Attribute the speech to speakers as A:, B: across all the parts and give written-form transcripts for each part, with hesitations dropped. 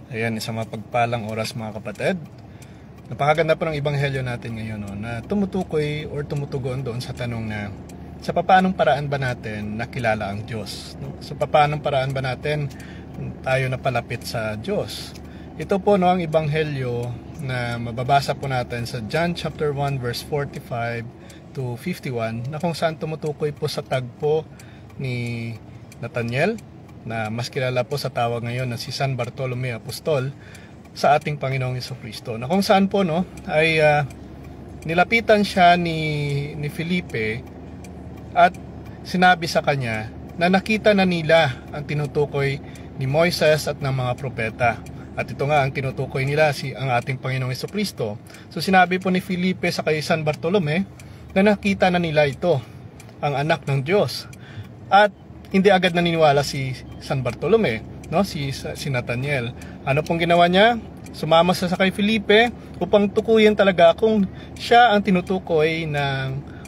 A: Ayan, isang mapagpalang oras mga kapatid. Napakaganda po ng ebanghelyo natin ngayon, no, na tumutukoy or tumutugon doon sa tanong na sa papaanong paraan ba natin nakilala ang Diyos? No? Sa papaanong paraan ba natin tayo napalapit sa Diyos? Ito po no, ang ebanghelyo na mababasa po natin sa John chapter 1 verse 45 to 51 na kung saan tumutukoy po sa tagpo ni Nathaniel, na mas kilala po sa tawag ngayon na si San Bartolome Apostol, sa ating Panginoong Jesucristo, na kung saan po no ay nilapitan siya ni Felipe at sinabi sa kanya na nakita na nila ang tinutukoy ni Moises at ng mga propeta, at ito nga ang tinutukoy nila ang ating Panginoong Jesucristo. So sinabi po ni Felipe sa kay San Bartolome na nakita na nila ito, ang anak ng Diyos, at hindi agad naniniwala si San Bartolome, no? si Nathaniel. Ano pong ginawa niya? Sumama sa kay Felipe upang tukuyin talaga kung siya ang tinutukoy ng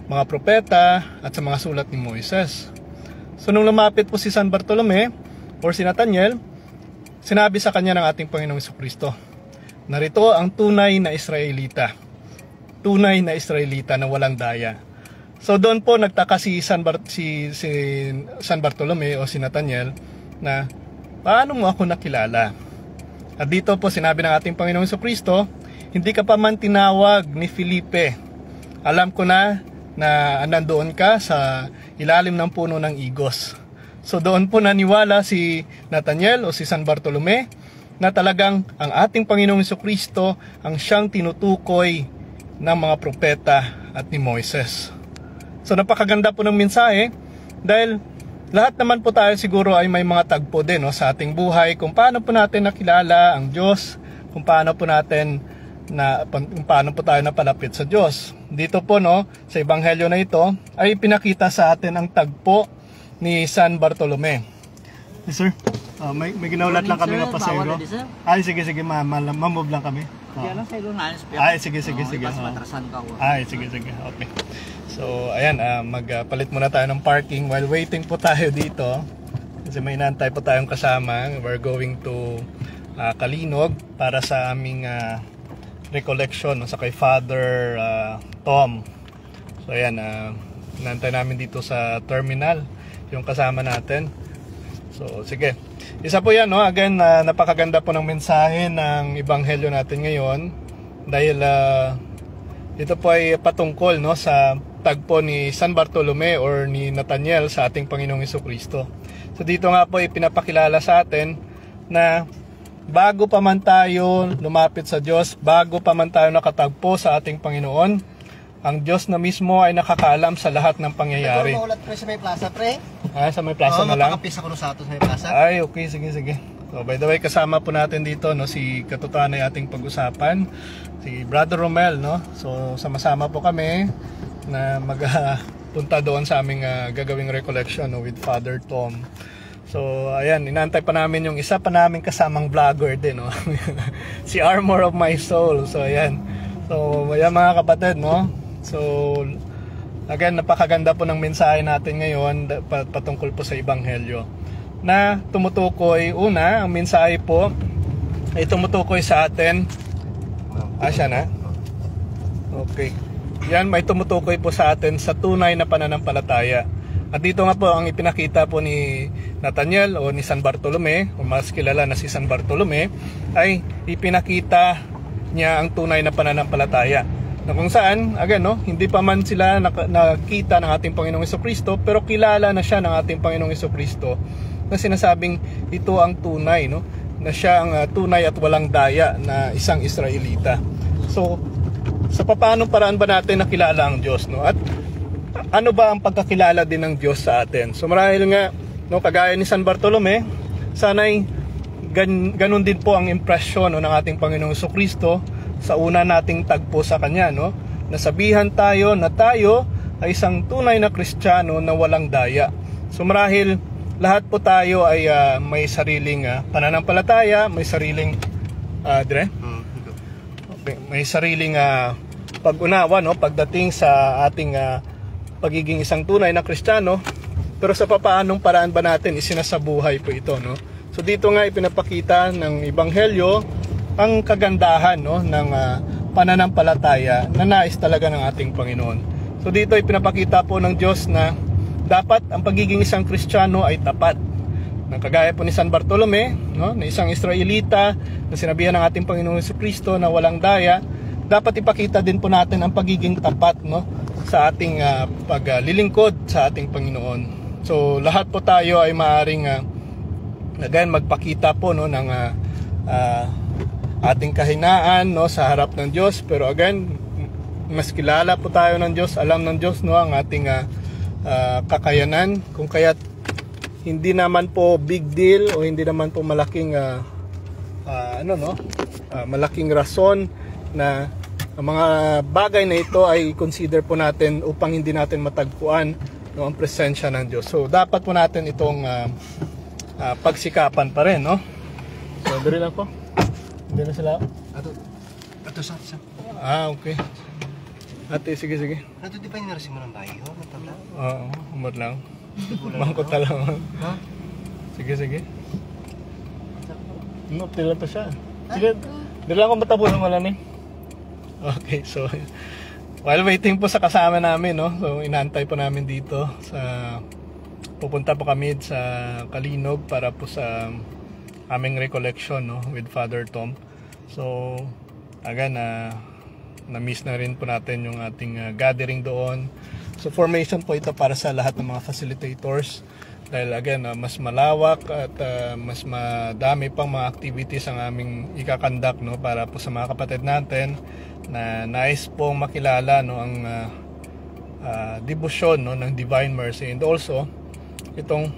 A: mga propeta at sa mga sulat ni Moises. So nung lumapit po si San Bartolome or si Nathaniel, sinabi sa kanya ng ating Panginoong Jesucristo, narito ang tunay na Israelita. Tunay na Israelita na walang daya. So doon po nagtaka si San Bartolome o si Nathaniel na paano mo ako nakilala? At dito po sinabi ng ating Panginoong Jesucristo, hindi ka pa man tinawag ni Felipe, alam ko na nandoon ka sa ilalim ng puno ng igos. So doon po naniwala si Nathaniel o si San Bartolome na talagang ang ating Panginoong Jesucristo ang siyang tinutukoy ng mga propeta at ni Moises. So napakaganda po ng mensahe dahil lahat naman po tayo siguro ay may mga tagpo din no, sa ating buhay kung paano po natin nakilala ang Diyos, kung paano po tayo napalapit sa Diyos. Dito po no, sa ebanghelyo na ito ay pinakita sa atin ang tagpo ni San Bartolome. Yes, sir. May ginaulat lang kami nga pasero. Ay sige mamove lang kami. Ay sige. Ay sige. Okay. So ayan, magpalit muna tayo ng parking while waiting po tayo dito. Kasi may inaantay po tayong kasama. We're going to Kalinog para sa aming recollection sa kay Father Tom. So ayan, inaantay namin dito sa terminal yung kasama natin. So sige. Isa po yan no, again napakaganda po ng mensahe ng ebanghelyo natin ngayon dahil ito po ay patungkol no sa tagpo ni San Bartolome or ni Nathaniel sa ating Panginoong Jesucristo. So dito nga po ipinapakilala sa atin na bago pa man tayo lumapit sa Diyos, bago pa man tayo nakatagpo sa ating Panginoon, ang Diyos na mismo ay nakakaalam sa lahat ng pangyayari.
B: Ito, pre, sa may plaza, pre.
A: Sa may plaza na lang?
B: Mapakapisa ko sa ato sa may plaza.
A: Ay, okay, sige. So, by the way, kasama po natin dito no, si katutuan na ating pag-usapan, si Brother Romel, no? So, sama-sama po kami na magpunta doon sa aming gagawing recollection no, with Father Tom. So, ayan, inaantay pa namin yung isa pa naming kasamang vlogger din, no? Si Armor of My Soul. So, ayan. So, ayan mga kapatid, no? So, again, napakaganda po ng mensahe natin ngayon patungkol po sa ebanghelyo na tumutukoy, una, ang mensahe po ay tumutukoy sa atin. Siya na? Okay. Yan, may tumutukoy po sa atin sa tunay na pananampalataya. At dito nga po ang ipinakita po ni Nathaniel o ni San Bartolome, o mas kilala na si San Bartolome, ay ipinakita niya ang tunay na pananampalataya. Na kung saan, again, no, hindi pa man sila nakita ng ating Panginoong Jesucristo, pero kilala na siya ng ating Panginoong Jesucristo na sinasabing ito ang tunay, no, na siya ang tunay at walang daya na isang Israelita. So, sa paanong paraan ba natin nakilala ang Diyos, no? At ano ba ang pagkakilala din ng Diyos sa atin? So marahil nga, no, kagaya ni San Bartolome, sana'y ganun din po ang impresyon no, ng ating Panginoong Jesucristo sa una nating tagpo sa Kanya, no? Nasabihan tayo na tayo ay isang tunay na Kristiyano na walang daya. So marahil lahat po tayo ay may sariling pananampalataya, may sariling may sariling pag-unawa no, pagdating sa ating pagiging isang tunay na Kristiyano. Pero sa papaanong paraan ba natin isinasabuhay po ito, no? So So dito nga ipinapakita ng Ebanghelyo ang kagandahan, no, ng pananampalataya na nais talaga ng ating Panginoon. So dito ipinapakita po ng Diyos na dapat ang pagiging isang Kristiyano ay tapat. Kagaya po ni San Bartolome, no, na isang Israelita na sinabihan ng ating Panginoong Jesucristo na walang daya, dapat ipakita din po natin ang pagiging tapat, no, sa ating paglilingkod sa ating Panginoon. So lahat po tayo ay maaaring again magpakita po, no, ng ating kahinaan, no, sa harap ng Diyos, pero again mas kilala po tayo ng Diyos, alam ng Diyos, no, ang ating kakayanan, kung kaya't hindi naman po big deal o hindi naman po malaking malaking rason na ang mga bagay na ito ay consider po natin upang hindi natin matagpuan, no, ang presensya ng Diyos. So dapat po natin itong pagsikapan pa rin, no? So dali lang po. Hindi na sila.
B: Ato sa.
A: Okay. Ate, sige.
B: Ato di pa yung narasin mo ng bayo? Matanda?
A: Oo, umot lang. Mangkot na lang.
B: Ha?
A: Sige. No, tila pa siya. Sige, di lang ako matapunan wala ni. Okay, so while waiting po sa kasama namin, no, so inaantay po namin dito sa pupunta po kami sa Kalinog para po sa aming recollection, no, with Father Tom. So again, na-miss na rin po natin yung ating gathering doon. So formation po ito para sa lahat ng mga facilitators dahil again mas malawak at mas madami pang mga activities ang aming ikakandak, no, para po sa mga kapatid natin na nais pong makilala, no, ang debosyon, no, ng Divine Mercy, and also itong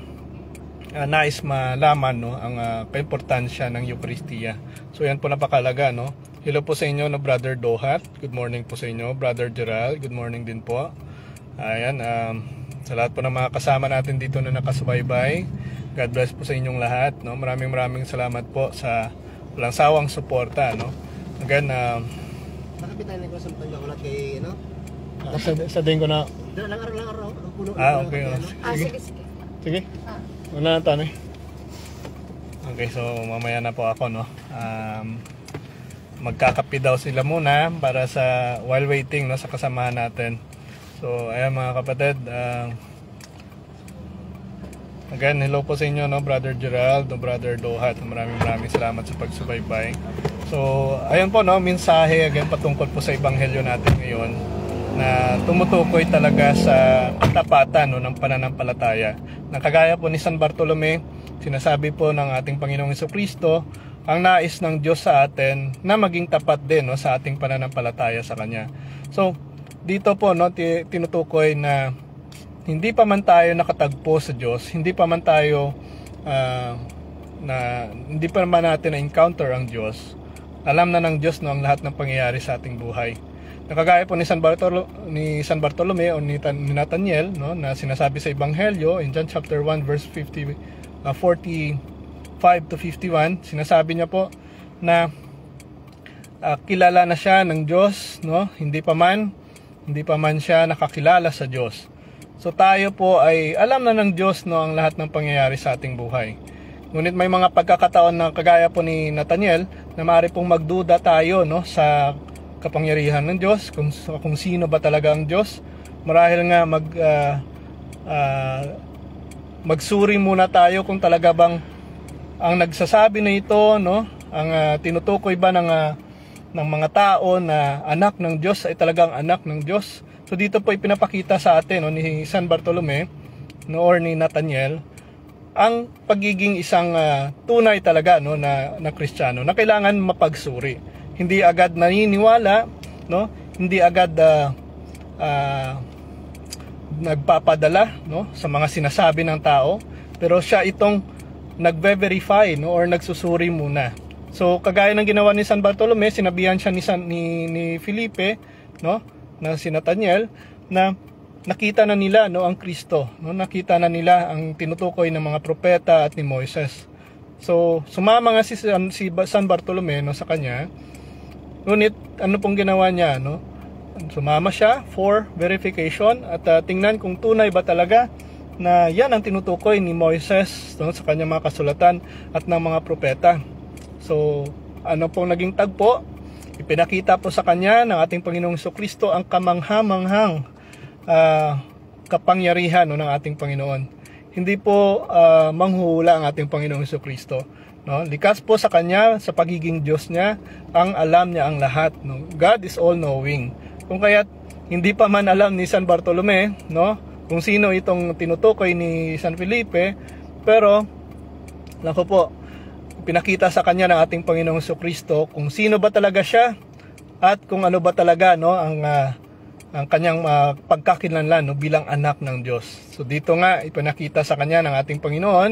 A: nais malaman, no, ang kaimportansya ng Eucharistia. So yan po napakalaga, no. Hello po sa inyo, no, Brother Dohat. Good morning po sa inyo. Brother Gerald, good morning din po. Ayan, sa lahat po ng mga kasama natin dito na nakasubaybay, God bless po sa inyong lahat, no? Maraming salamat po sa walang sawang suporta, no? Again,
B: Bakit tayo nagkasampan niya ulat kay, ano?
A: sa din ko na.
B: Lang araw. Ang puno.
A: Okay.
C: Sige.
A: Sige. Wala na tanay. Okay, so mamaya na po ako, no? Magkakape daw sila muna para sa while waiting, no, sa kasamahan natin. So ayan mga kapatid, again hello po sa inyo, no, Brother Gerald, no, Brother Dohat. Maraming salamat sa pagsubaybay. So ayan po, no, mensahe again patungkol po sa ebanghelyo natin ngayon na tumutukoy talaga sa katapatan, no, ng pananampalataya. Kagaya po ni San Bartolome, sinasabi po ng ating Panginoong Jesucristo ang nais ng Diyos sa atin na maging tapat din, no, sa ating pananampalataya sa Kanya. So dito po, no, tinutukoy na hindi pa man tayo nakatagpo sa Diyos, hindi pa man tayo hindi pa man natin na-encounter ang Diyos, alam na ng Diyos, no, ang lahat ng pangyayari sa ating buhay. Nakagaya po ni San Bartolome o ni Nathaniel, no, na sinasabi sa Ebanghelyo in John chapter 1 verse 45 to 51, sinasabi niya po na kilala na siya ng Diyos, no, hindi pa man siya nakakilala sa Diyos. So tayo po ay alam na ng Diyos, no, ang lahat ng pangyayari sa ating buhay. Ngunit may mga pagkakataon na kagaya po ni Nathaniel na maaari pong magduda tayo, no, sa kapangyarihan ng Diyos, kung sino ba talaga ang Diyos. Marahil nga magsuri muna tayo kung talaga bang ang nagsasabi na ito, no, ang tinutukoy ba ng mga tao na anak ng Diyos ay talagang anak ng Diyos. So dito po ipinapakita sa atin, no, ni San Bartolome, no, or ni Nathaniel ang pagiging isang tunay talaga, no, na Kristiyano na kailangan mapagsuri. Hindi agad naniniwala, no, hindi agad nagpapadala, no, sa mga sinasabi ng tao, pero siya itong nagve-verify, no, or nagsusuri muna. So kagaya ng ginawa ni San Bartolome, sinabihan siya ni Felipe, no, na si Nathaniel, na nakita na nila, no, ang Kristo, no, nakita na nila ang tinutukoy ng mga propeta at ni Moises. So sumama nga si San Bartolome, no, sa kanya. Ngunit ano pong ginawa niya, no? Sumama siya for verification at tingnan kung tunay ba talaga na yan ang tinutukoy ni Moises, no, sa kanyang mga kasulatan at ng mga propeta. So, ano pong naging tagpo? Ipinakita po sa kanya ng ating Panginoong Jesucristo ang kamangha-manghang kapangyarihan, no, ng ating Panginoon. Hindi po manghuhula ang ating Panginoong Jesucristo. No? Likas po sa kanya, sa pagiging Diyos niya, ang alam niya ang lahat. No? God is all-knowing. Kung kaya't hindi pa man alam ni San Bartolome, no, kung sino itong tinutukoy ni San Felipe, pero nako po, pinakita sa kanya ng ating Panginoong Jesucristo kung sino ba talaga siya at kung ano ba talaga, no, ang kanyang pagkakilanlan, no, bilang anak ng Diyos. So dito nga ipinakita sa kanya ng ating Panginoon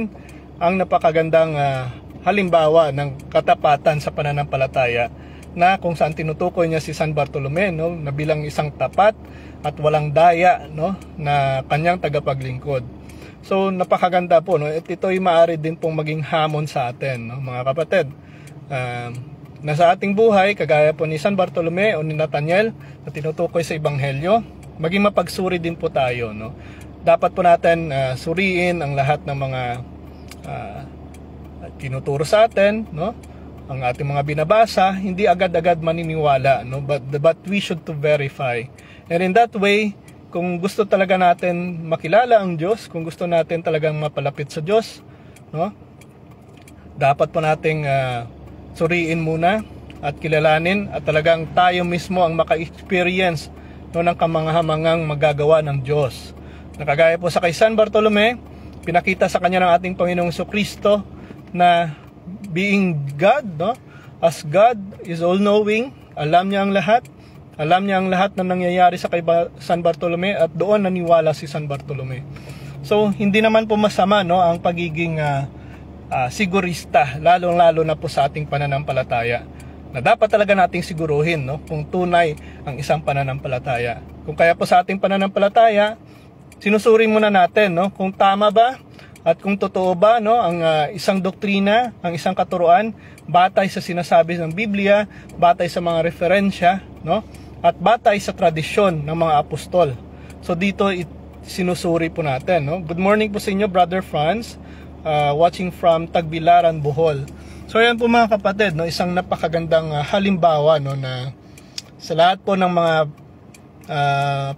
A: ang napakagandang halimbawa ng katapatan sa pananampalataya, na kung saan tinutukoy niya si San Bartolome, no, na bilang isang tapat at walang daya, no, na kanyang tagapaglingkod. So napakaganda po, no, at ito'y maaari din pong maging hamon sa atin, no, mga kapatid. Na sa ating buhay, kagaya po ni San Bartolome o ni Nathaniel na tinutukoy sa Ebanghelyo, maging mapagsuri din po tayo, no. Dapat po natin suriin ang lahat ng mga tinuturo sa atin, no, ang ating mga binabasa, hindi agad-agad maniniwala, no, but we should to verify. And in that way, kung gusto talaga natin makilala ang Diyos, kung gusto natin talagang mapalapit sa Diyos, no, dapat po nating suriin muna at kilalanin at talagang tayo mismo ang maka-experience, no, ng kamangha-manghang magagawa ng Diyos. Nakagaya po sa kay San Bartolome, pinakita sa kanya ng ating Panginoong Jesucristo na being God, no, as God is all-knowing, alam niya ang lahat. Alam niya ang lahat na nangyayari sa kay San Bartolome at doon naniwala si San Bartolome. So, hindi naman po masama, no, ang pagiging sigurista, lalong-lalo na po sa ating pananampalataya. Na dapat talaga nating siguruhin, no, kung tunay ang isang pananampalataya. Kung kaya po sa ating pananampalataya, sinusuri muna natin, no, kung tama ba at kung totoo ba, no, ang isang doktrina, ang isang katuruan, batay sa sinasabi ng Biblia, batay sa mga referensya, no, at batay sa tradisyon ng mga apostol. So dito sinusuri po natin, no. Good morning po sa inyo, Brother Franz, watching from Tagbilaran, Bohol. So yan po mga kapatid, no, isang napakagandang halimbawa, no, na sa lahat po ng mga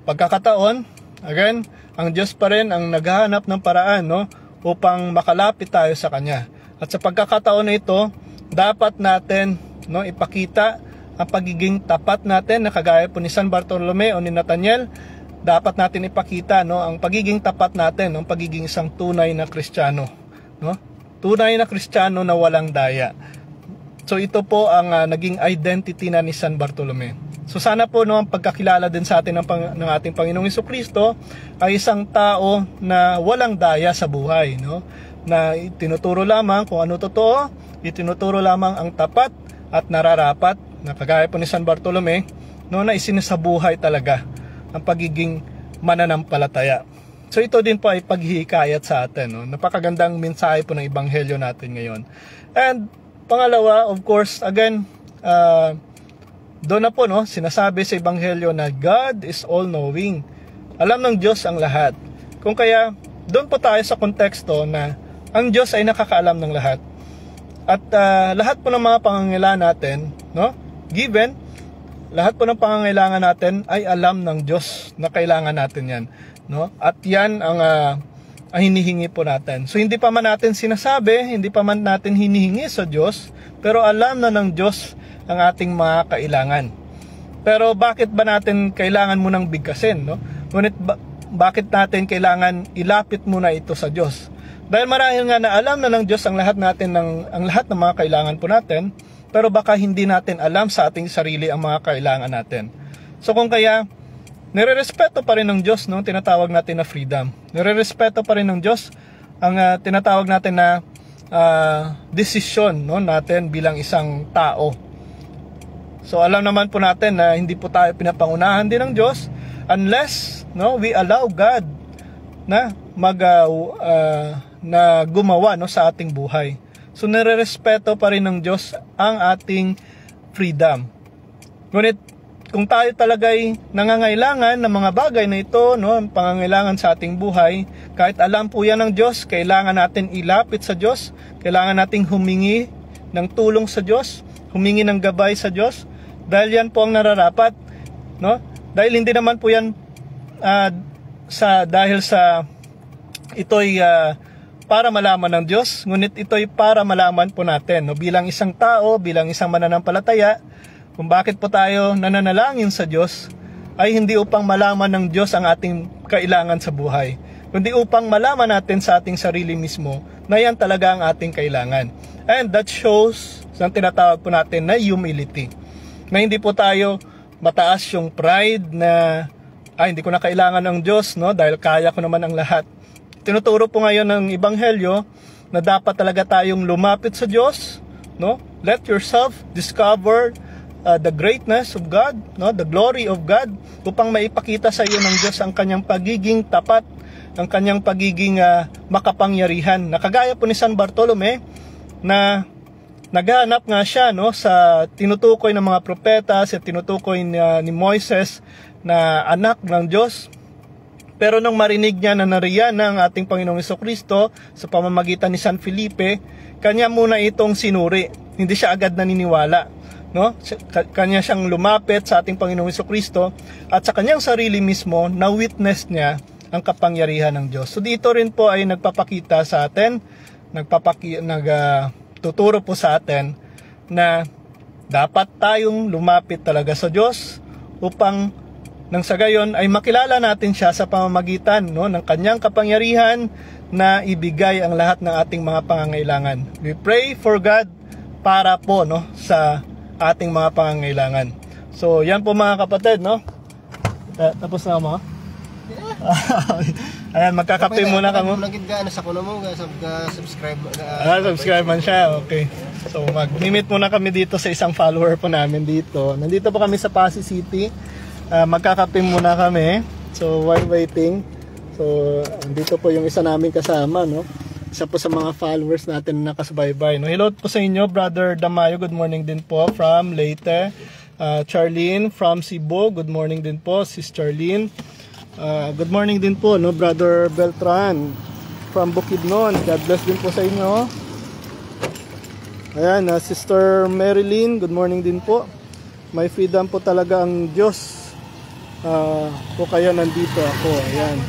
A: pagkakataon, again, ang Diyos pa rin ang naghahanap ng paraan, no, upang makalapit tayo sa Kanya. At sa pagkakataon na ito, dapat natin, no, ipakita ang pagiging tapat natin, na kagaya po ni San Bartolome o ni Nathaniel, dapat natin ipakita, no, ang pagiging tapat natin, ang pagiging isang tunay na Kristiyano, no? Tunay na Kristiyano na walang daya. So ito po ang naging identity na ni San Bartolome. So sana po, no, ang pagkakilala din sa atin ng ating Panginoong Jesucristo ay isang tao na walang daya sa buhay, no? Na itinuturo lamang kung ano totoo, itinuturo lamang ang tapat at nararapat, na kagaya po ni San Bartolome, no, na isinasabuhay talaga ang pagiging mananampalataya. So ito din po ay paghihikayat sa atin, no? Napakagandang mensahe po ng Ebanghelyo natin ngayon. And pangalawa, of course, again, doon na po, no, sinasabi sa Ebanghelyo na God is all-knowing. Alam ng Diyos ang lahat. Kung kaya, doon po tayo sa konteksto na ang Diyos ay nakakaalam ng lahat. At lahat po ng mga pangangailangan natin, no, given, lahat po ng pangangailangan natin ay alam ng Diyos na kailangan natin yan, no? At yan ang hinihingi po natin. So hindi pa man natin sinasabi, hindi pa man natin hinihingi sa Diyos, pero alam na ng Diyos ang ating mga kailangan. Pero bakit ba natin kailangan munang bigkasin, no? Ngunit bakit natin kailangan ilapit muna ito sa Diyos? Dahil marahil nga na alam na ng Diyos ang lahat ng mga kailangan po natin, pero baka hindi natin alam sa ating sarili ang mga kailangan natin. So kung kaya, nirerespeto pa rin ng Diyos, no, tinatawag natin na freedom. Nirerespeto pa rin ng Diyos ang tinatawag natin na desisyon, no, natin bilang isang tao. So alam naman po natin na hindi po tayo pinapangunahan din ng Diyos unless, no, we allow God na na gumawa, no, sa ating buhay. So nirerespeto pa rin ng Diyos ang ating freedom. Ngunit kung tayo talaga'y nangangailangan ng mga bagay na ito, no, pangangailangan sa ating buhay, kahit alam po yan ng Diyos, kailangan natin ilapit sa Diyos, kailangan nating humingi ng tulong sa Diyos, humingi ng gabay sa Diyos, dahil yan po ang nararapat, no? Dahil hindi naman po yan dahil sa ito'y para malaman ng Diyos, ngunit ito'y para malaman po natin, no? Bilang isang tao, bilang isang mananampalataya, kung bakit po tayo nananalangin sa Diyos, ay hindi upang malaman ng Diyos ang ating kailangan sa buhay, kundi upang malaman natin sa ating sarili mismo na yan talaga ang ating kailangan. And that shows ang tinatawag po natin na humility. Na hindi po tayo mataas yung pride na hindi ko na kailangan ng Diyos, no, dahil kaya ko naman ang lahat. Tinuturo po ngayon ng Ebanghelyo na dapat talaga tayong lumapit sa Diyos, no? Let yourself discover the greatness of God, no, the glory of God, upang maipakita sa iyo ng Diyos ang kanyang pagiging tapat, ang kanyang pagiging makapangyarihan. Nakagaya po ni San Bartolome na naghahanap nga siya, no, sa tinutukoy ng mga propeta, sa tinutukoy ni Moises na anak ng Diyos. Pero nung marinig niya na nariyan ng ating Panginoong Jesucristo sa pamamagitan ni San Felipe, kanya muna itong sinuri. Hindi siya agad naniniwala. No? Kanya siyang lumapit sa ating Panginoong Jesucristo at sa kanyang sarili mismo na witness niya ang kapangyarihan ng Diyos. So dito rin po ay nagpapakita sa atin, tuturo po sa atin na dapat tayong lumapit talaga sa Diyos upang nang sa gayon ay makilala natin siya sa pamamagitan, no, ng kanyang kapangyarihan na ibigay ang lahat ng ating mga pangangailangan. We pray for God para po, no, sa ating mga pangangailangan. So, yan po mga kapatid, no? Tapos na mo? Ayan, magkakape muna ka mo.
B: Sa kuno mo, subscribe.
A: Subscribe man siya, okay. So, mag-limit muna kami dito sa isang follower po namin dito. Nandito po kami sa Pasig City. Magkakape muna kami. So, while waiting. So, dito po yung isa namin kasama, no? Isa po sa mga followers natin na nakasubaybay, no? Hello po sa inyo, Brother Damayo, good morning din po from Leyte. Charlene from Cebu, good morning din po, Sis Charlene. Good morning din po, no, Brother Beltran from Bukidnon, God bless din po sa inyo. Ayan, Sister Marilyn, good morning din po. May freedom po talaga ang Diyos. Po kaya nandito ako, ayan.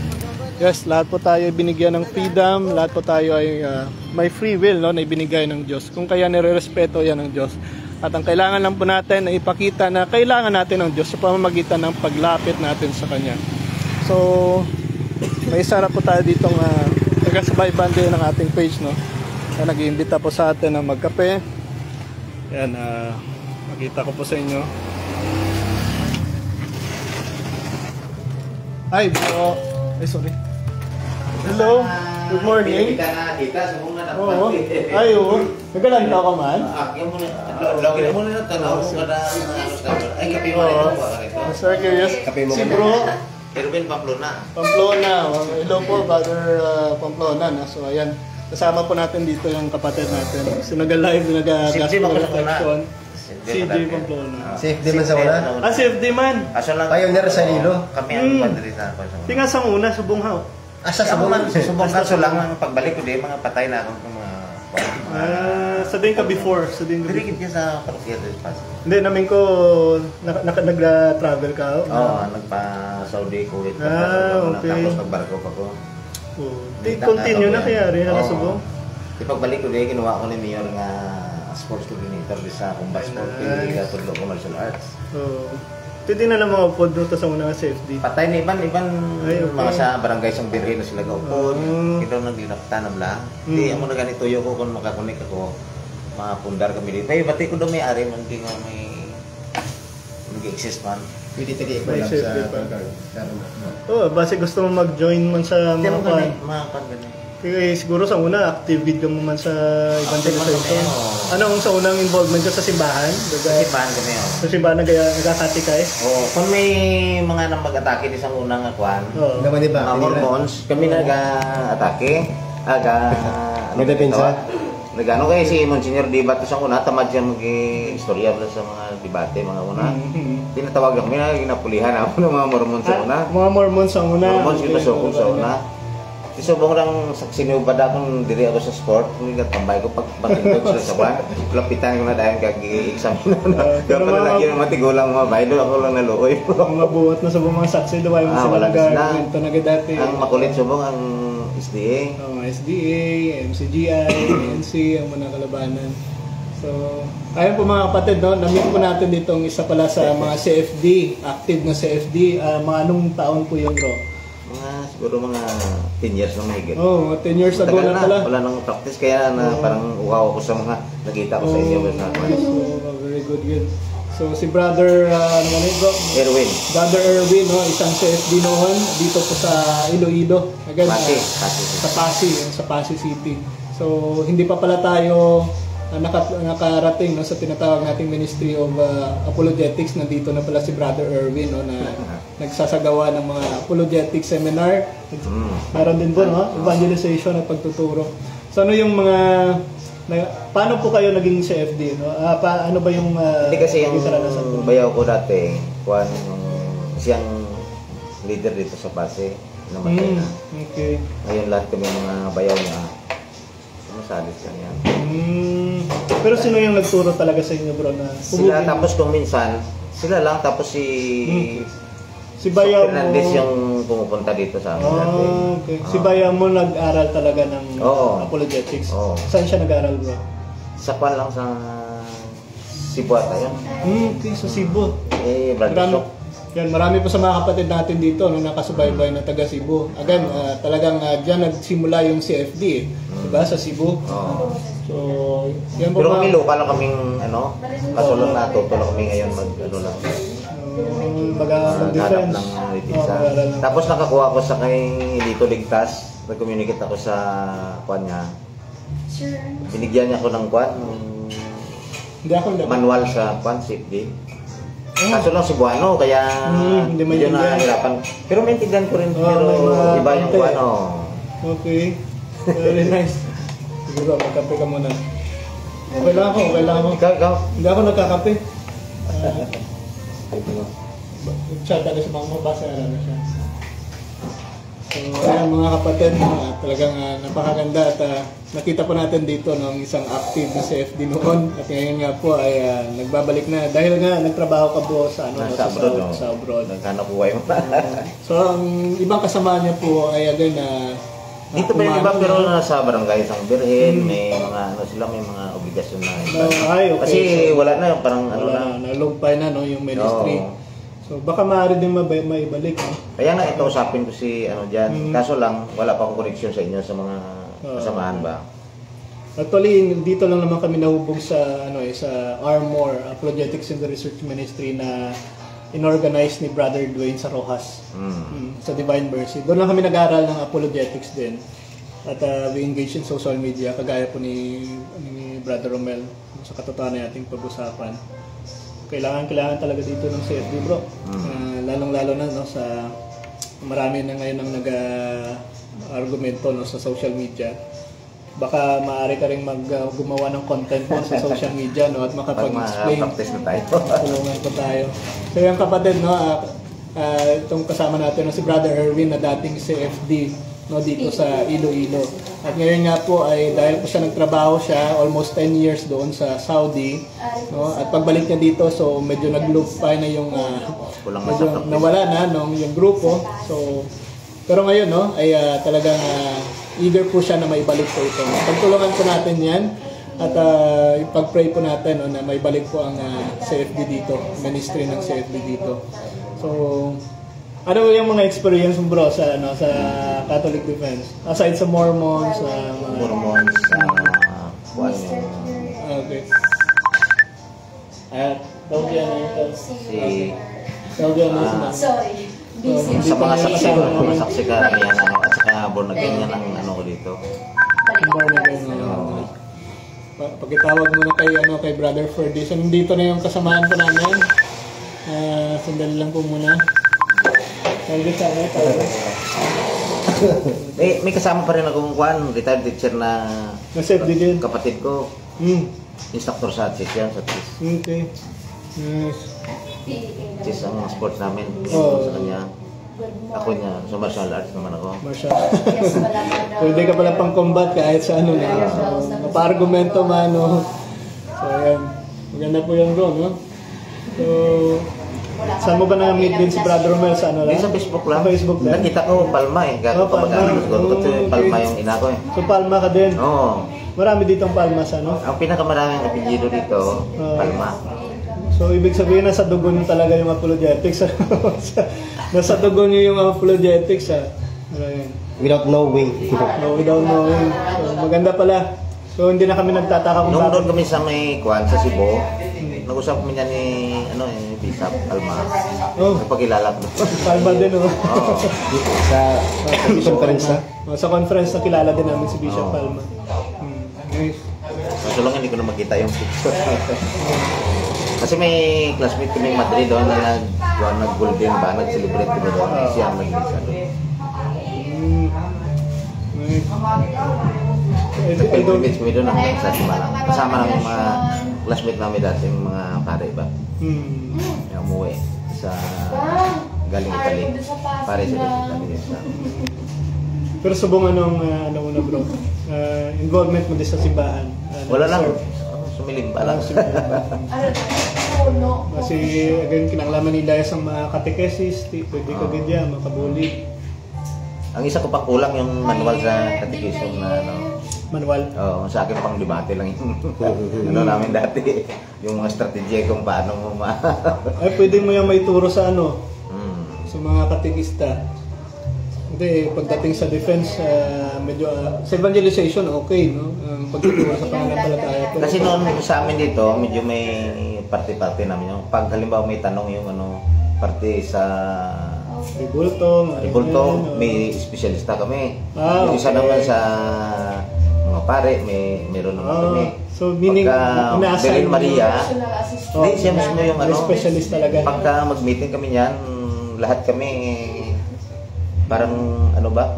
A: Yes, lahat po tayo ay binigyan ng freedom, lahat po tayo ay may free will, no, na ibinigay ng Diyos. Kung kaya nire-respeto yan ng Diyos. At ang kailangan lang po natin ay ipakita na kailangan natin ng Diyos sa pamamagitan ng paglapit natin sa Kanya. So, may isa na po tayo ditong taga-subayban din ng ating page, no, na nag-iimbita po sa atin na magkape. Yan, makita ko po sa inyo. Hi, bro. Ay, sorry. Hello, good morning. Oo. Ay, oo. Nagalantaw ka man?
C: Lagi mo na tanaw mo kada ay kape mo na.
A: Sir, curious. Si bro,
C: Erwin Pamplona.
A: Pamplona. Hello po, Brother Pamplona. So, ayan. Kasama po natin dito yung kapatid natin. So, nag-live, nag-gospel reflection. CJ Pamplona.
B: CFD man sa una?
A: CFD man.
C: Aso lang.
B: Pioneer sa Lilo.
C: Kami ang padrita ko.
A: Tinga sa una, subong haw.
B: Asa
C: Sa
B: sa buman?
C: subong kaso lang ang pagbalik ko di mga patay na akong mga
A: Sa din ka before, sa din ka
C: Dirigit niya sa parokya del Paso.
A: Hindi, namin ko nag-travel ka?
C: Oo, nagpa-Saudi, Kuwait.
A: Okay.
C: Tapos nagbarko pa ko.
A: Continue na kaya rin, nakasubong?
C: Di pagbalik ko di, kinuha ko ni Mayor nga sports coordinator di sa combat sport. Hindi ka tudlo commercial arts.
A: Hindi na lang mga upod no, sa unang safety.
C: Patay na iban
A: Ay, okay.
C: mga sa barangay sang birhen na sila gaupod. Ito nang dinaptanan lang. Hindi amo na ganito yo ko kung makakonek ako. Mapundar kami dito. Ay bati ko do may ari man king may nag-exist man.
B: Pwede tagi ko lang sa
A: base gusto mo mag-join man sa mga pan.
C: Mga pan ganun.
A: Kaya siguro sa una, active ka mo man sa evangelization. Ano sa unang involvement ka sa simbahan?
C: Simbahan kami.
A: Sa simbahan nagkakati ka eh?
C: Oo. Kung may mga nang mag-atake di sa unang kwan,
B: naman diba?
C: mga Mormons, kami nag-atake.
B: May depensa?
C: Nagano kay si Monsignor Dibat sa una, tamad siya mag-istorya sa mga debate, mga una. Tinatawagan mo na, ginapulihan ako ng mga Mormon sa una.
A: Mga Mormon sa una.
C: Mormon sila sukong sa una. Isubong lang sinubad akong diri ako sa sport, hindi ka tambay ko pag pagtindog sila sa buwan. Lapitan ko na dahil kag-exam na. Kaya pala lagi ng matigulang mga baydol, ako lang naluoy.
A: Mga buhat na sa mga saksi, daway mo sila nag-argumento na dati.
C: Ang makulit subong ang SDA.
A: SDA, MCGI, ANC, ang mga kalabanan. So, ayun po mga kapatid, no? Na-meet po natin ditong isa pala sa mga CFD, active na CFD. Mga anong taon po yun, bro?
C: Siguro mga 10 years na mahigit.
A: Oh, 10 years ago na pala.
C: Wala nang practice kaya na parang uhaw ako sa mga nakita ko sa inyo.
A: Very good, good. So si brother,
C: Erwin.
A: Brother Erwin, no? Isang CFD noon dito po sa Iloilo. Again, sa Pasig City. So hindi pa pala tayo nakarating, no, sa tinatawag nating Ministry of Apologetics. Nandito na pala si Brother Erwin, no, na nagsasagawa ng mga apologetic seminar. Meron din po, no, evangelization at pagtuturo. So ano yung mga paano po kayo naging CFD, no? Ano ba yung
C: hindi kasi yung bayaw ko dati, siyang leader dito sa Pasig, namatay na.
A: Okay.
C: Ngayon lahat kami mga bayaw niya. Masalis lang yan.
A: Pero sino yung nagturo talaga sa inyo, bro?
C: Sila, tapos kung minsan, sila lang, tapos si
A: Bayaw
C: Fernandez
A: mo
C: yung pumupunta dito sa amin dati.
A: Okay. Si Bayaw mo nag-aral talaga ng apologetics. Saan siya nag-aral, bro?
C: Sa Kwan lang, sa Cebu ata yun.
A: Okay, sa Cebu.
C: Brother.
A: Yan, marami po sa mga kapatid natin dito, no, nakasubaybay na taga Cebu. Again, talagang dyan nagsimula yung CFD, diba, sa Cebu. So, yan po.
C: Pero kami local lang kaming, kasulong na tutulong kami ngayon mag-lang.
A: Mag-defense.
C: Tapos nakakuha ko sa kay Lito Ligtas, nag-communicate ako sa Kwan niya. Binigyan niya ako ng Kwan, manual sa Kwan, safety. Kaso lang Cebuano, kaya medyo nahirapan. Pero maintindihan ko rin, pero iba yung Kwan,
A: Okay, very nice. Siguro, magkape ka muna. Okay lang ako.
C: Ikaw?
A: Hindi ako nagkakape. Chat talaga sa mga mabasa na siya. So, ayan mga kapatid, talagang napakaganda at nakita po natin dito ng isang active na CFD noon at ngayon nga po ay nagbabalik na dahil nga nagtrabaho ka po sa abroad.
C: Naghanap buhay mo.
A: So, ang ibang kasama niya po ay again
C: dito pa yung iba pero nasa barangay Sang Birhen, may mga sila may mga obligasyon na.
A: Okay.
C: Kasi wala na yung parang
A: nalugpay na, no, yung ministry. So baka maaari din maibalik, no?
C: Kaya nga ito usapin ko si diyan. Kaso lang wala pa akong koneksyon sa inyo sa mga kasamahan ba.
A: Actually, dito lang naman kami nahubog sa sa Armor Apologetics and Research Ministry na inorganize ni Brother Dwayne sa Rojas, sa Divine Mercy. Doon lang kami nag-aral ng apologetics din. At we engage in social media, kagaya po ni Brother Romel sa katotohanan nating pag-usapan. Kailangan talaga dito ng CFD, bro. Lalong-lalo na, no, sa marami na ngayon ang nag-argumento, no, sa social media. Baka maaari ka rin gumawa ng content mo sa social media, no, at makapag-explain.
C: Practice na tayo.
A: Tulungan ko tayo. So yung kapatid, no, itong kasama natin, no, si Brother Erwin na dating CFD, no, dito sa Iloilo. At ngayon nga po ay dahil po siya nagtrabaho siya almost 10 years doon sa Saudi, no, at pagbalik niya dito so medyo nag-lupay na yung medyo nawala na yung grupo. So pero ngayon, no, ay talagang eager po siya na maibalik po ito. Pagtulungan po natin 'yan at ipag-pray po natin, no, na maibalik po ang CFD dito, ministry ng CFD dito. So ano yung mga experience mo, bro, sa sa Catholic Defense? Aside sa Mormons,
C: Mormons,
A: okay. Tawag yan ito. Tawag yan na.
D: Sorry.
C: Sa mga saksi ko, saksi ka yan, at saka born again yan ang ko dito.
A: Born again. Pagkitawag mo na kay Brother Ferdy. So, nandito na yung kasamaan ko namin. Sandali lang po muna. Tawag sa akin.
C: May kasama pa rin akong kwan, retired teacher na
A: Na-save din.
C: kapatid ko. Instructor sa chess yan, sa chess.
A: Okay. Nice.
C: Chess ang sports namin.
A: Oh.
C: Sa kanya. Ako niya, sa martial arts naman ako.
A: Martial. Pwede ka pala pang combat kahit sa ano na. Mapa-argumento man, no? So, ayan. Maganda po yan, bro, no? So, saan mo ba na-meet din si Brother Romel sa ano lang?
C: Sa Facebook lang.
A: Sa Facebook lang?
C: Nakita ko Palma eh.
A: Oh, Palma.
C: Palma yung ina ko eh.
A: So, Palma ka din?
C: Oo.
A: Marami ditong Palma sa ano?
C: Ang pinakamaraming apelyido dito, Palma.
A: So, ibig sabihin nasa dugo nyo talaga yung apologetics. Nasa dugo nyo yung apologetics, ha? Ayan.
B: Without knowing.
A: No, without knowing. So, maganda pala. So, hindi na kami nagtataka kung
C: Nung
A: bakit.
C: doon kami sa may kwan sa Cebu, nag-usap kami niya ni Bishop Palma.
A: Oh,
C: Nagpakilala ko.
A: Palma din, oh.
C: Oo.
B: Sa conference na.
A: Oh, sa conference na kilala din namin si Bishop
C: Oh.
A: Palma. Nice.
C: Kaso lang hindi ko na makita yung picture. Kasi may classmate kami Madrid doon na nag-golden ba, nag-celebrate kami doon. Siya ang nag-isa doon.
A: Nice. I don't...
C: Nag-pilgrimage kami doon sa Simalang. Kasama ng mga classmate namin dati, yung mga pare ba. Yung umuwi sa galing Italy. Pare sila sa Italy.
A: Pero subong anong, ano mo na bro? Involvement mo din sa simbahan?
C: Wala lang.
A: Sir?
C: Sumilimba lang.
A: Kasi again, kinakalaman nila ang mga katekesis, pwede ka din dyan, makabuli.
C: Ang isa ko pang kulang yung manual sa catechism na ano.
A: Manual?
C: Oo, sa akin pang debate lang yung ano namin dati. Yung mga strategy kung paano mo
A: Ay, pwede mo yung maituro sa ano,
C: Hmm.
A: sa mga katekista. Hindi, pagdating sa defense, medyo, sa evangelization, okay, no? Pagtuturo sa pananampalataya. Pero,
C: Kasi noon sa amin dito, medyo may parte-parte namin yung pag halimbawa may tanong yung ano, parte sa
A: Ribulto,
C: may espesyalista kami.
A: Ah,
C: Yung isa
A: okay.
C: naman sa mga pare, meron naman kami.
A: So, meaning,
C: Pagka
A: ina-assign
C: Virgin Maria,
A: Oh,
C: hindi siya mismo yung ano,
A: specialist talaga.
C: pagka mag-meeting kami niyan, lahat kami parang ano ba?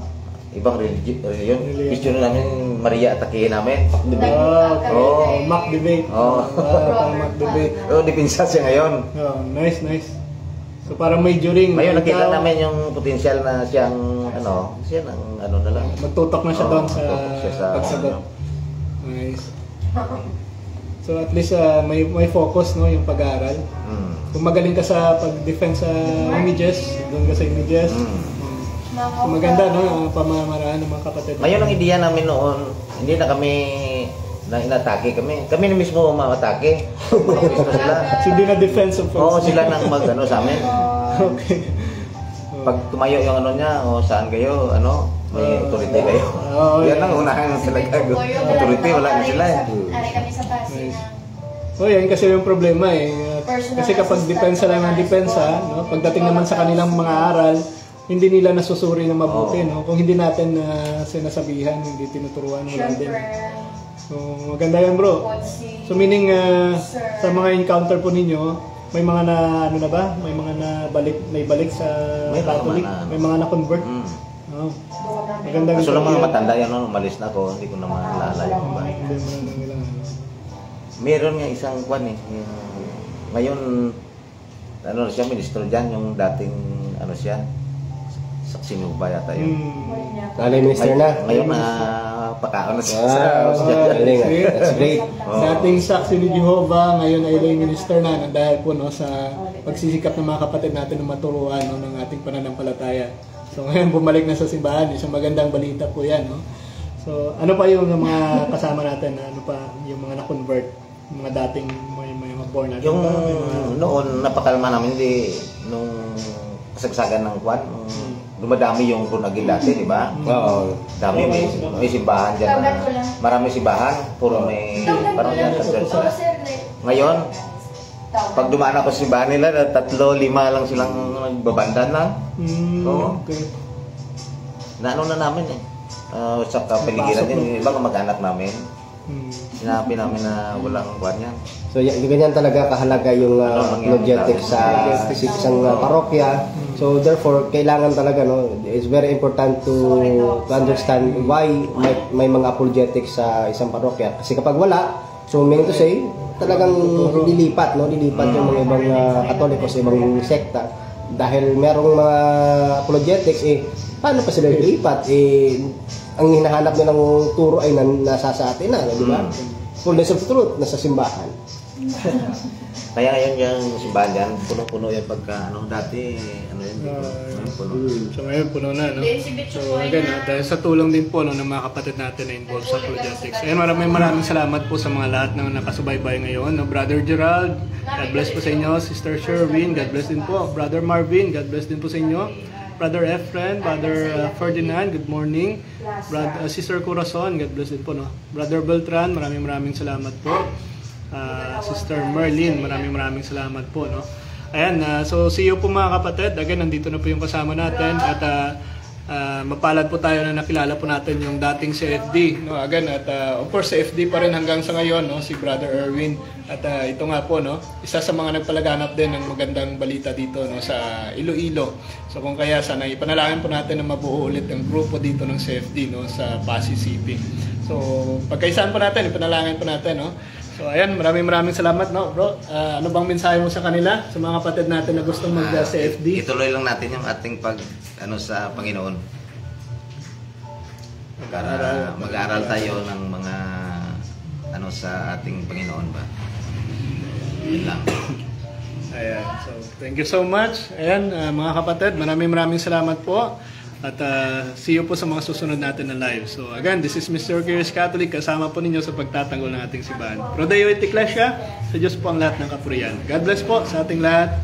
C: Ibang religion. Question namin Maria atakihin namin.
A: Okay.
C: Oh.
A: Mock debate.
C: Oh.
A: Mock debate.
C: Oh, dipinsa siya ngayon.
A: Oh, nice, nice. So parang may during.
C: Ngayon nakita namin yung potensyal na siyang ano, siya ng ano na lang.
A: Magtutok na siya doon sa
C: magtutok siya sa
A: pagsagot. Nice. So at least may focus no yung pag-aaral. Kung magaling ka sa pag-defend sa images, doon ka sa images. So, maganda no ang pamamaraan ng mga kapatid.
C: Ngayon ang ideya namin noon, hindi na kami na inatake kami. Kami na mismo umatake. Mismo sila.
A: So, hindi na defense of
C: Oo, sila nang mag-ano sa amin.
A: Okay.
C: Pag tumayo yung ano niya, o saan kayo, ano, may authority kayo. Yan ang unahan sila gago. Authority, wala na sila eh.
D: Ari kami sa Pasig.
A: Oh, yan kasi yung problema eh. Kasi kapag depensa lang ng depensa, no, pagdating naman sa kanilang mga aral, hindi nila nasusuri na mabuti, no? Kung hindi natin sinasabihan, hindi tinuturuan, wala din. So, maganda yan, bro. So, meaning, sa mga encounter po ninyo, may mga na, ano na ba? May mga naibalik sa
C: May mga
A: Catholic?
C: na-
A: May mga na-convert? Oh. Maganda
C: Kaso lang mga matanda yan, no, umalis na ako, hindi ko na maalala yung iba.
A: Hindi mo na kailangan.
C: Meron nga isang kwan eh. Ngayon, ano siya, ministro dyan, yung dating, ano siya, Saksinuba yata yun.
B: Nalay minister na.
C: Ngayon na pakaon na siya.
B: Galing. That's great.
A: Dating saksi ni Jehovah, ngayon ay lay minister na dahil po no, sa pagsisikap ng mga kapatid natin na maturuan no, ng ating pananampalataya. So ngayon bumalik na sa simbahan, isang magandang balita po yan. No? So ano pa yung mga kasama natin, ano pa yung mga na-convert, yung mga dating may mga born natin?
C: Yung noon, napakalma namin, hindi, nung kasagsagan ng kwan, dumadami yung kunagil dati, di ba?
B: Oo.
C: Dami, may simbahan dyan. Marami simbahan, puro may, parang dyan sa church. Ngayon, pag dumaan ako sa simbahan nila, 3-5 lang silang babanda lang. Oo.
A: Okay.
C: Naano na namin eh. Sa kapaligiran din, ibang mag-anak namin. Sinabi namin na walang kwan yan.
B: So, ganyan talaga kahalaga yung apologetics sa isang parokya. So therefore, kailangan talaga, no, it's very important to understand why may mga apologetics sa isang parokya. Kasi kapag wala, so meaning to say, talagang lilipat yung mga ibang Katoliko sa ibang sekta. Dahil merong mga apologetics, paano pa sila lilipat? Ang hinahanap nilang turo ay nasa sa atin na, di ba? Fullness of truth, nasa simbahan.
C: Kaya ngayon yung simbahan dyan, puno-puno yung pagka, dati, puno.
A: So ngayon puno na, no? So again, dahil sa tulong din po ng mga kapatid natin na involved sa apologetics. Ayan, maraming salamat po sa mga lahat na nakasubaybay ngayon. No? Brother Gerald, God bless po sa inyo. Sister Sherwin, God bless din po. Brother Marvin, God bless din po sa inyo. Brother Efren, Brother Ferdinand, good morning. Sister Corazon, God bless din po, no? Brother Beltran, maraming salamat po. Sister Merlin, maraming salamat po, no? Ayan, so see you po mga kapatid. Again, nandito na po yung kasama natin at mapalad po tayo na nakilala po natin yung dating CFD, no? Again, at of course CFD pa rin hanggang sa ngayon, no? Si Brother Erwin. At ito nga po, no? Isa sa mga nagpalaganap din ng magandang balita dito, no? Sa Iloilo. So kung kaya sana ipanalangin po natin na mabuo ulit ang grupo dito ng CFD, no? Sa Pasig City. So pagkaisaan po natin, ipanalangin po natin, no? So ayan, maraming salamat, no, bro. Ano bang mensahe mo sa kanila, sa mga kapatid natin na gustong mag-CFD?
C: Ituloy lang natin yung ating sa Panginoon. Para mag-aaral tayo ng mga sa ating Panginoon ba. Yun lang.
A: Ayan, so thank you so much. Ayan, mga kapatid, maraming salamat po. At see you po sa mga susunod natin na live. So again, this is Mr. Curious Catholic. Kasama po ninyo sa pagtatanggol ng ating simbahan. Pro Deo et Ecclesia, sa Diyos po ang lahat ng kapurihan. God bless po sa ating lahat.